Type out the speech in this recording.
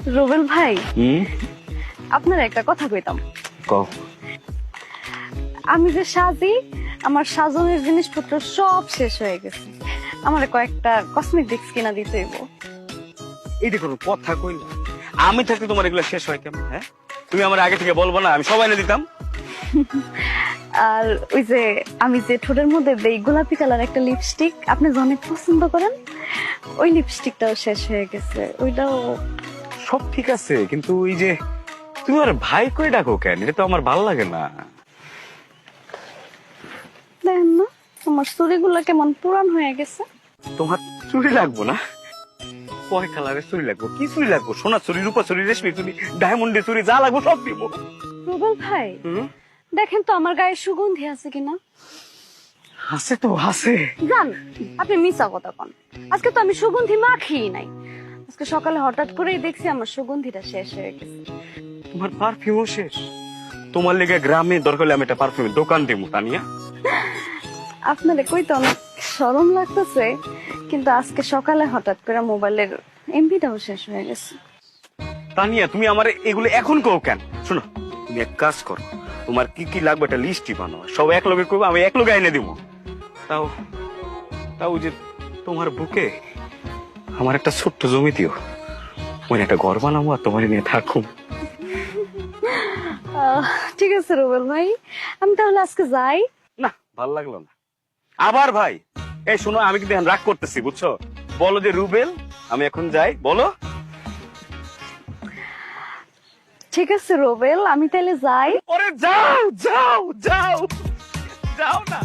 রুবেল ভাই, আপনার একটা কথা কইতাম। কও। আমি যে সাজি, আমার সাজনের জিনিসপত্র সব শেষ হয়ে গেছে। আমার কয়েকটা কসমেটিক্স কিনা দিতে হইব। এইটা কোনো কথা কইলা? আমি থাকতে তোমার এগুলো শেষ হয় কেমন? হ্যাঁ, তুমি আমার আগে থেকে বলবো না? আমি সবাই এনে দিতাম। আর ওই যে আমি যে ঠোঁটের মধ্যে দেই গোলাপি কালার একটা লিপস্টিক, আপনি যে অনেক পছন্দ করেন, ওই লিপস্টিকটাও শেষ হয়ে গেছে। ওইটাও সব ঠিক আছে, কিন্তু ওই যে তুমি আমার ভাই কই ডাকো কেন? এটা তো আমার ভালো লাগে না। দেখেন না, আমার চুড়িগুলো কেমন পুরান হয়ে গেছে। তোমার চুরি লাগবো না? কয় কালারের চুরি লাগবো? কি চুরি লাগবো? সোনা চুরি, রূপা চুরি, রেশমি চুরি, ডায়মন্ডের চুরি, যা লাগবো সব দিব। রুবেল ভাই, দেখেন তো আমার গায়ে সুগন্ধি আছে কিনা। আছে তো আছে। জান, আপনি মিছা কথা কন। আজকে তো আমি সুগন্ধি মাখি নাই। আজকে সকালে হঠাৎ করেই দেখছি আমার সুগন্ধিটা শেষ হয়ে গেছে। তোমার পারফিউমও শেষ? তোমার লেগে গ্রামে দরকার হলে আমি একটা পারফিউমের দোকান দিব, তানিয়া। আপনারে কইতে অনেক শরম লাগতেছে, কিন্তু আজকে সকালে হঠাৎ করে মোবাইলের এমবিটাও শেষ হয়ে গেছে। তানিয়া, তুমি আমার এগুলো এখন কও কেন? শোনো, তুমি এক কাজ করো, তোমার কি কি লাগবে একটা লিস্টই বানাও, সব এক লগে করবো, আমি এক লগে এনে দিব। তাও তাও যে তোমার বুকে আমার একটা ছোট্ট জমি দিও, ওই একটা ঘর বানাবো আর তোমার নিয়ে থাকুম। ঠিক আছে রুবেল ভাই, আমি তাহলে আজকে যাই। না, ভাল লাগলো না। আবার ভাই, এই শোনো, আমি কিন্তু এখন রাগ করতেছি, বুঝছো? বলো যে রুবেল, আমি এখন যাই, বলো। ঠিক আছে রুবেল, আমি তাহলে যাই। ওরে যাও যাও যাও যাও না।